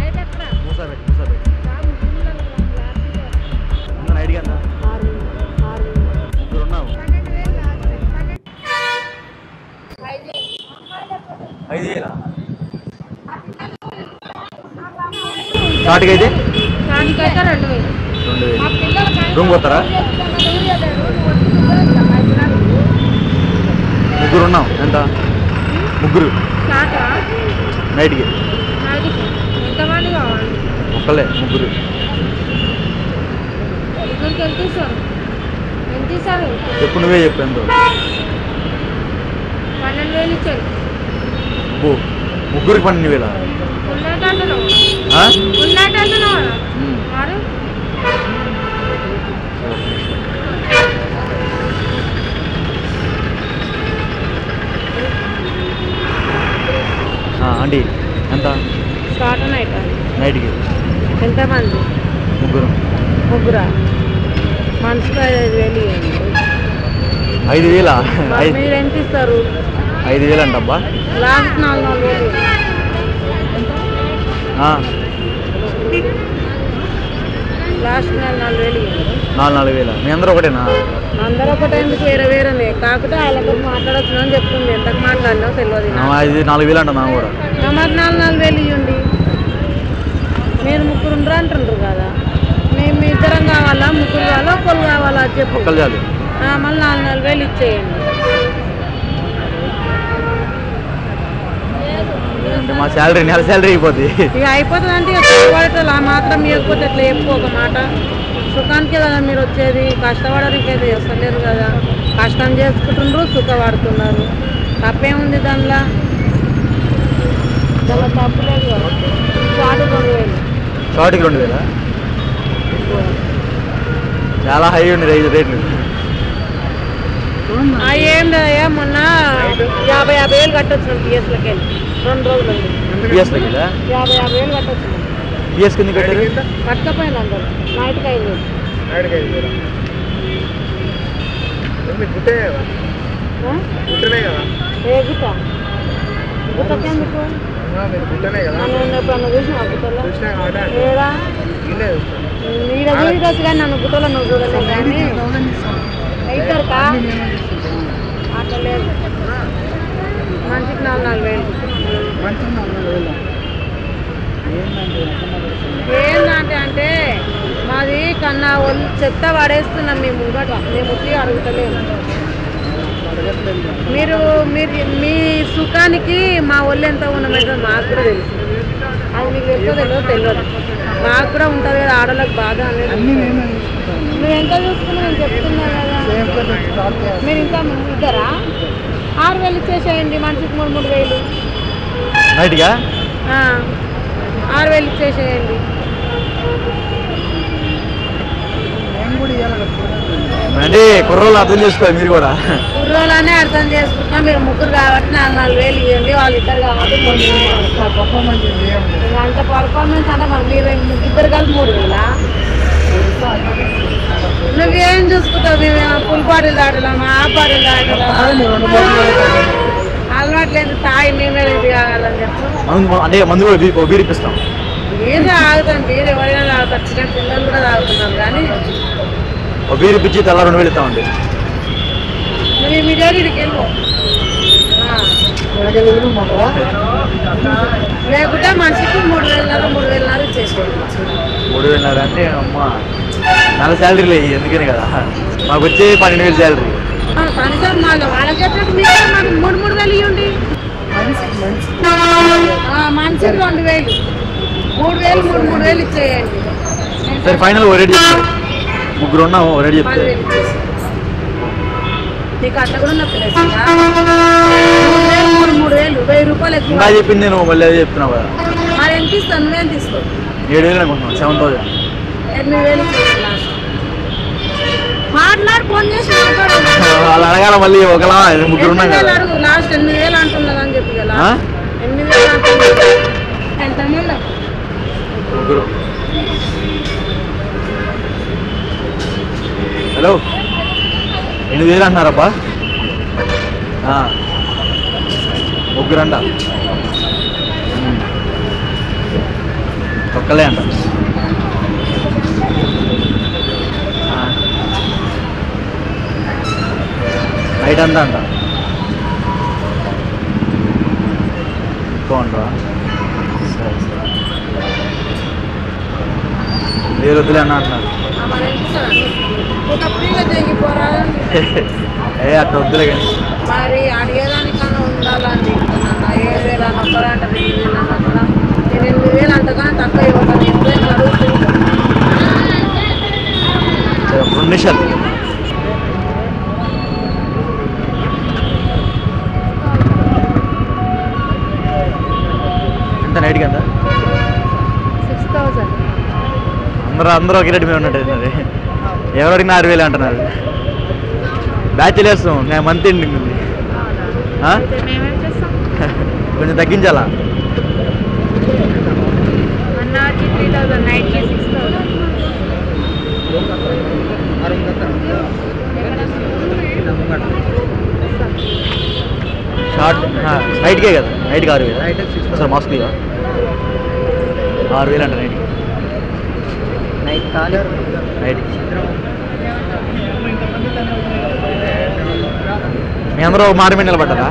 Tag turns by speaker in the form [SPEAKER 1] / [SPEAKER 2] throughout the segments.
[SPEAKER 1] Night Musa పెట్టి నైట్కి ఎంత ముగ్గురు ఉన్నాము 5,000 స్టార్ట్కి అయితే
[SPEAKER 2] 2,000
[SPEAKER 1] రూమ్ పోతారా ముగ్గురు ఉన్నాం ఎంత ముగ్గురు నైట్కి
[SPEAKER 3] ఎంతమంది కావాలి
[SPEAKER 1] ఒక్కలే ముగ్గురు
[SPEAKER 3] ముగ్గురికి ఎంత ఇస్తారు
[SPEAKER 1] చెప్పు నువ్వే చెప్పు ఎంతో
[SPEAKER 3] 12,000 ఇచ్చారు
[SPEAKER 1] ముగ్గురికి 12,000
[SPEAKER 3] ఉన్నట్టు
[SPEAKER 1] ఆంటీ ఎంత
[SPEAKER 3] స్టార్ట్
[SPEAKER 1] నైట్కి
[SPEAKER 3] ఎంతమంది ముగ్గురా మనిషికి 5,000 ఇవ్వండి
[SPEAKER 1] 5,000
[SPEAKER 3] మీరు ఎంత ఇస్తారు
[SPEAKER 1] 5,000 అంటబ్బా
[SPEAKER 3] లాస్ట్ 4,000 లాస్ట్ 4,000 ఇవ్వండి
[SPEAKER 1] 4,000 మీ అందరూ ఒకటేనా
[SPEAKER 3] అందరూ ఒకటే ఎందుకు వేరే వేరేనే కాకపోతే వాళ్ళతో మాట్లాడచ్చు అని చెప్తుంది ఎంతకు మాట్లాడినా తెలియదు
[SPEAKER 1] 4,000 అంట నాకు కూడా
[SPEAKER 3] మరి 4,000 ఇవ్వండి మీరు ముగ్గురు ఉండరు అంటుండ్రు కదా మేము ఇద్దరం కావాలా ముగ్గురు కావాలా ఒక్కరు కావాలా చెప్పు
[SPEAKER 1] చాలు
[SPEAKER 3] మళ్ళీ 4,000 ఇచ్చేయండి
[SPEAKER 1] మా శాలరీ నెల శాలరీ అయిపోద్ది
[SPEAKER 3] ఇక అయిపోతుంది అంటే పడటం ఆ మాత్రం ఇవ్వకపోతే ఎట్లా చెప్పు ఒక మాట సుఖానికే కదా మీరు వచ్చేది కష్టపడడానికి అయితే చేస్తలేరు కదా కష్టం చేసుకుంటుండ్రు సుఖపడుతున్నారు తప్పేముంది దానిలో తప్పులేదు కదా
[SPEAKER 1] షార్ట్కి 2,000 చాలా హై ఉంది రేట్లు
[SPEAKER 3] ఏం లేదా మొన్న 50,000 కట్టొచ్చినాం పిఎస్లకి వెళ్ళి 2 రోజులు
[SPEAKER 1] పిఎస్లకి
[SPEAKER 3] 50,000 కట్టొచ్చినాం
[SPEAKER 1] పిఎస్ కింద కట్టారు
[SPEAKER 3] కట్టకపోయినా అందరు నైట్కి 5,000 ఏ గుట్ట గుట్టకేందుకు ఎప్పుడన్నా చూసినా గుట్టలో ఏడా నీడ చూడొచ్చు కానీ నన్ను గుట్టలో నువ్వు చూడలేదు కానీ అవుతారు కా అట్లా లేదు మంచికి 4,000 ఏంటంటే అంటే మాది కన్నా ఒళ్ళు చెత్త పడేస్తున్నాం మేము ముంగట మేము వచ్చి అడుగుతలేము మీరు మీ సుఖానికి మా ఒళ్ళు ఎంత ఉన్నమైతే మాకు కూడా తెలుసు అది మీకు తెలుసో తెలియదు మాకు కూడా ఉంటుంది కదా ఆడలకు బాధ అనేది నువ్వు ఎంత చూసుకున్నావు నేను చెప్తున్నా కదా మీరు ఇంకా ఇద్దరా 6,000 ఇచ్చేసేయండి మనిషికి 3,000
[SPEAKER 1] నైట్గా
[SPEAKER 3] 6,000 ఇచ్చేసేయండి
[SPEAKER 1] అంటే కుర్రోళ్ళు అర్థం చేసుకోవాలి మీరు కూడా
[SPEAKER 3] కుర్రోళ్ళనే అర్థం చేసుకుంటాం మీరు ముగ్గురు కాబట్టి 4,000 ఇవ్వండి వాళ్ళు ఇద్దరు కాబట్టి అంత పర్ఫార్మెన్స్ అంటే మరి మీరు ఇద్దరు కలిసి 3,000 నువ్వేం చూసుకుంటావు మేము ఫుల్ బాటిల్ దాటలేమా ఆ బాటిల్ దాటలేమా అలవాటు లేదు తాయి మేమే ఇది కావాలని చెప్పు
[SPEAKER 1] అంటే మందు కూడా బీరిపిస్తాం
[SPEAKER 3] ఏదో ఆగుతాం మీరు ఎవరైనా తాగుతారు చిన్న పిల్లలు కూడా తాగుతున్నారు కానీ
[SPEAKER 1] బీరిపించి తెల్ల 2,000 ఇస్తామండి
[SPEAKER 3] నువ్వు ఇమీడియట్కి వెళ్ళిపో లేకుంటే మనిషికి 3,000 ఇచ్చేసుకోండి
[SPEAKER 1] 3,000 అంటే అమ్మ నెల శాలరీ లేదు ఎందుకని కదా మాకు వచ్చే 12,000 శాలరీ
[SPEAKER 3] కనీసం వాళ్ళకి చెప్పినట్టు మీరు మాకు 3,000 ఇవ్వండి మనిషికి 2,000 3,000 ఇచ్చేయండి
[SPEAKER 1] సరే ఫైనల్ రేట్ చెప్తారు ముగ్గురు ఉన్నాము రేట్ చెప్తే
[SPEAKER 3] నీకు అట్లా కూడా నా ప్లేస్ 3,000 1,000 రూపాయలు ఎక్కువ
[SPEAKER 1] చెప్పింది నేను మళ్ళీ అదే చెప్తున్నావు కదా
[SPEAKER 3] మరి ఎంత ఇస్తాను నువ్వేం తీసుకో
[SPEAKER 1] 7,000 అనుకుంటున్నాను 7,000
[SPEAKER 3] 8,000 లాస్ట్ మాట్లాడు ఫోన్ చేసి మాట్లాడు
[SPEAKER 1] వాళ్ళు అడగాల మళ్ళీ ఒకలా ముగ్గురు ఉన్నాం కదా
[SPEAKER 3] అడుగు లాస్ట్ 8,000 అంటున్నది అని చెప్పి కదా 8,000 అంటున్నది ఎంతమంది
[SPEAKER 1] ముగ్గురు హలో 8,000 అంటున్నారబ్బా ముగ్గురంట ఒక్కలే అంట. నైట్ అంతా అంట ఎక్కువ అంటారా? సరే సరే మీరు వద్దులే అన్న అంటున్నారు. ఏ అట్లా వద్దులే కానీ
[SPEAKER 3] మరి అడిగేదానికన్నా ఉండాలండి. 7,000 అని ఒక్కరంట 2,000 అని అక్కడ నేను 8,000 అంతకన్నా తక్కువ ఇవ్వతాను. ఎప్పుడైనా అడుగుతుంది
[SPEAKER 1] 2 నిమిషాలు. ఎంత నైట్కి ఎంత?
[SPEAKER 3] 6,000.
[SPEAKER 1] అందరూ ఒకే రేటు మీద ఉన్నట్టు అది. ఎవరు అడిగినా 6,000 అంటున్నారు. బ్యాచిలర్స్ నేను మంత్ ఎండింగ్ ఉంది.
[SPEAKER 3] మేమేం చేస్తాం?
[SPEAKER 1] కొంచెం తగ్గించాలా?
[SPEAKER 3] 1 hourకి 3,000, నైట్కి 6,000.
[SPEAKER 1] షార్ట్ నైట్కే కదా? నైట్కి 6,000 సార్ మాస్క్ 6,000 అంట నైట్కి. నైట్కి మీ అందరూ ఒక మాట మీద నిలబడ్డారా?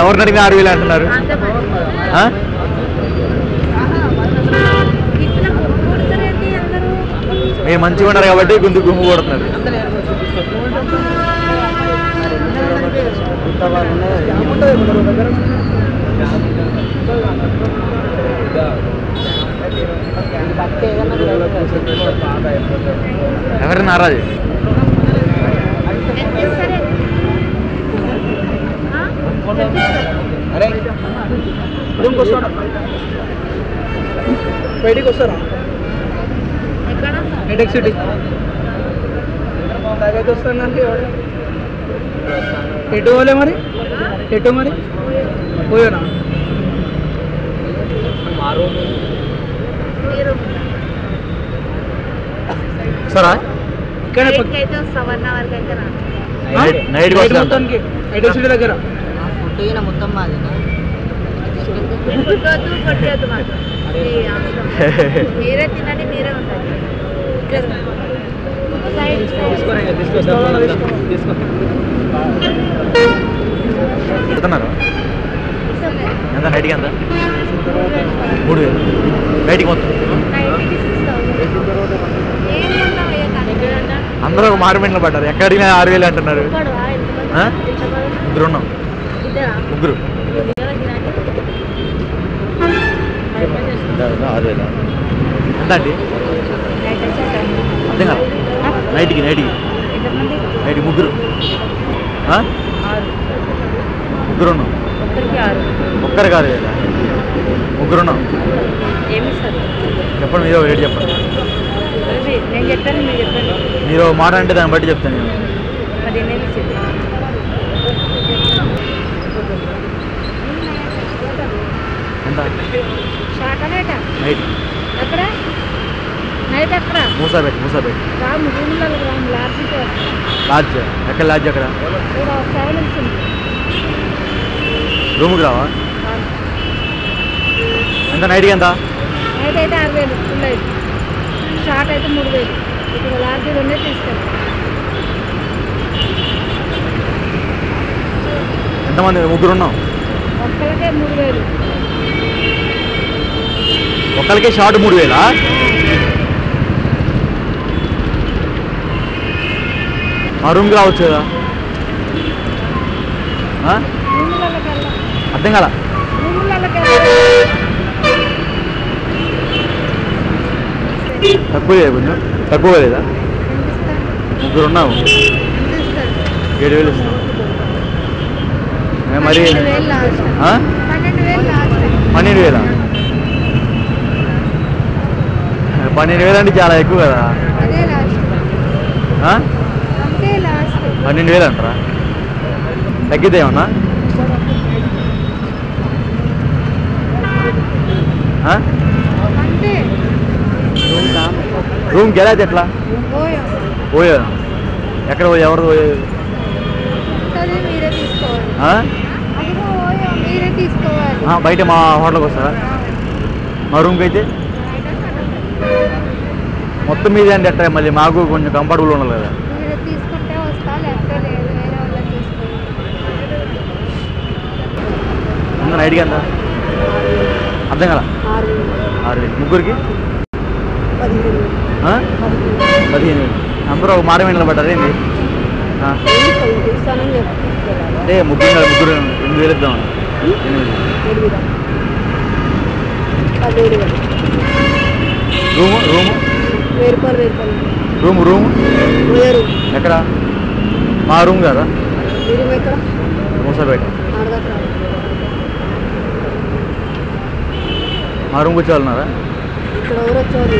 [SPEAKER 1] ఎవరిని అడిగినా 6,000 అంటున్నారు. మీరు మంచిగా ఉన్నారు కాబట్టి గుమ్ము కొడుతున్నారు. ఎవరైనా నారాజు
[SPEAKER 4] బయటికి వస్తారా? హెడెక్ సిటీ తాగైతే వస్తానంటే ఎటు పోలే మరి? ఎటు మరి పోయానా?
[SPEAKER 1] సరా
[SPEAKER 4] ఇక్కడ
[SPEAKER 1] నైట్
[SPEAKER 4] మొత్తానికి హెడెక్ సిటీ దగ్గర
[SPEAKER 3] మొత్తం మీరే తినండి, మీరే ఉంటారు.
[SPEAKER 1] చెప్తున్నారు ఎంత నైట్కి ఎంత? 3,000 నైట్కి మొత్తం. అందరూ ఒక మార్మెంట్లో పడ్డారు. ఎక్కడ అడిగినా 6,000 అంటున్నారు. ముగ్గురు ఉన్నాం. ముగ్గురు 6,000 ఎంత అండి? అర్థం కాదు. నైట్కి ముగ్గురు ముగ్గురు ఉన్నాం. ఒక్కరు కాదు కదా, ముగ్గురు ఉన్నాం. చెప్పండి, మీరు రేటు చెప్పండి.
[SPEAKER 3] నేను చెప్తాను, మీరు చెప్పండి.
[SPEAKER 1] మీరు మాట అంటే దాన్ని బట్టి చెప్తాను నేను.
[SPEAKER 3] 15,000
[SPEAKER 1] ఎంత నైట్?
[SPEAKER 3] ఎక్కడ నైట్? ఎక్కడ?
[SPEAKER 1] మూసాబెట్
[SPEAKER 3] రాము రాము
[SPEAKER 1] లాడ్జ్. ఎక్కడ లాడ్జ్? అక్కడ రూమ్కి రావా? ఎంత నైట్కి ఎంత?
[SPEAKER 3] నైట్ అయితే 6,000 ఫుల్ అయితే. షార్ట్ అయితే 3,000. ఇక్కడ లాడ్జ్ రెండే తీసుకెళ్ళి.
[SPEAKER 1] ఎంతమంది? ముగ్గురు ఉన్నాం.
[SPEAKER 3] ఒక్కరికే 3,000.
[SPEAKER 1] ఒక్కరికే షార్ట్ 3,000? మా రూమ్కి రావచ్చు కదా? అర్థం కదా? తక్కువ కొంచెం తక్కువ లేదా? ముగ్గురు ఉన్నాము. 7,000 ఇస్తాం. మరి 12,000? 12,000 అంటే చాలా ఎక్కువ కదా? 12,000 అంటారా? తగ్గితే ఏమన్నా? రూమ్కి ఎలా అయితే ఎట్లా? పోయా ఎక్కడ పోయి? ఎవరు పోయేది?
[SPEAKER 3] మీరే తీసుకోవాలి.
[SPEAKER 1] బయట మా హోటల్కి వస్తారా? మా రూమ్కి అయితే మొత్తం మీదే అంటే ఎట్లా మళ్ళీ మాకు కొంచెం కంఫర్టబుల్ ఉండాలి కదా.
[SPEAKER 2] మీరు తీసుకుంటే వస్తా, లేకపోతే లేదు, వేరే వాళ్ళకి తీసుకోండి.
[SPEAKER 1] ముందు నైట్కి ఎంత అర్థం కదా? 6,000 ముగ్గురికి 15,000. అందరూ ఒక మాట మీద పడ్డారు ఏంటి? అంటే ముగ్గురు 8,000 ఇద్దామని.
[SPEAKER 3] 8,000
[SPEAKER 1] రూము రూము ఎక్కడ? మా రూమ్ కదా, మూసాపేట. మా రూమ్కి వచ్చే వాళ్ళు ఉన్నారా?
[SPEAKER 3] ఇక్కడ ఎవరు వచ్చేవాళ్ళు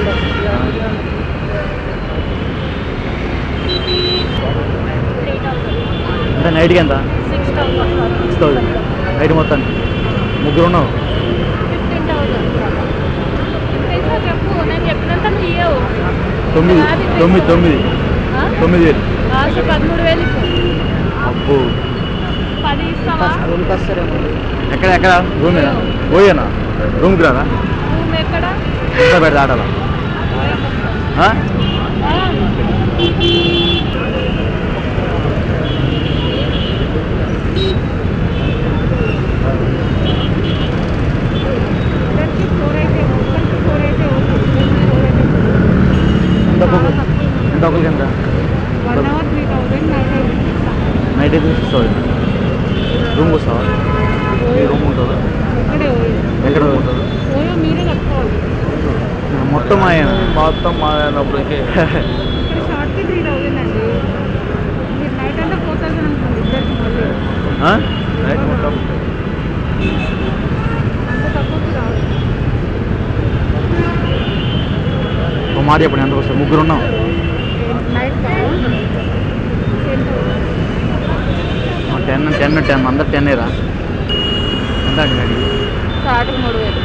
[SPEAKER 1] అంటే నైట్కి ఎంత? 6,000 నైట్ మొత్తానికి. ముగ్గురు ఉన్నావు.
[SPEAKER 2] 15,000 చెప్పు, నేను చెప్పినంత నువ్వు ఇవ్వవు.
[SPEAKER 1] 9,000
[SPEAKER 2] 13,000
[SPEAKER 1] అబ్బో.
[SPEAKER 2] 10 ఇస్తావా?
[SPEAKER 1] ఎక్కడ రూమ్ మీద పోయేనా? రూమ్కి రాదా?
[SPEAKER 2] రూమ్ ఎక్కడ?
[SPEAKER 1] పెడతా ఆటలా. ఎంత ఒకరికి ఎంత?
[SPEAKER 2] 1 hour 3,000,
[SPEAKER 1] నైట్ అయితే 6,000. రూమ్కి వస్తావా? మీ రూమ్ ఉంటుందా? ఎక్కడ ఉంటుంది?
[SPEAKER 2] మీరే కట్టుకోవాలి.
[SPEAKER 1] మొత్తం మొత్తం మాయనప్పటికీ
[SPEAKER 2] ఇక్కడ షార్ట్కి 3,000 అండి. మీరు నైట్ అంతా 4,000 అనుకోండి ఇద్దరికి మళ్ళీ.
[SPEAKER 1] నైట్ మొత్తం
[SPEAKER 2] అంత తక్కువకి రాదు.
[SPEAKER 1] ఒక మాట చెప్పండి, ఎంతకు వస్తుంది? ముగ్గురు ఉన్నాం.
[SPEAKER 2] నైట్
[SPEAKER 1] 10 అందరు 10 రా. ఎంత అండి నైట్?
[SPEAKER 2] స్టార్టింగ్ 3,000.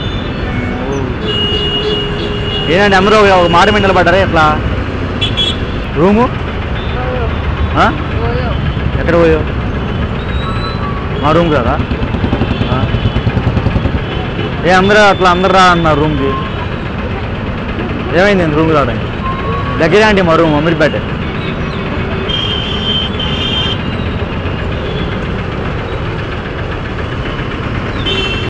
[SPEAKER 1] ఏంటంటే అందరూ ఒక మాట మీద నిలబడ్డారా ఎట్లా? రూము ఎక్కడ పోయావు? మా రూమ్ కదా. అందరూ అట్లా అందరు రా అన్నారు రూమ్కి. ఏమైంది రూమ్కి రావడానికి? దగ్గరే అంటే మా రూమ్ అమీర్పేట.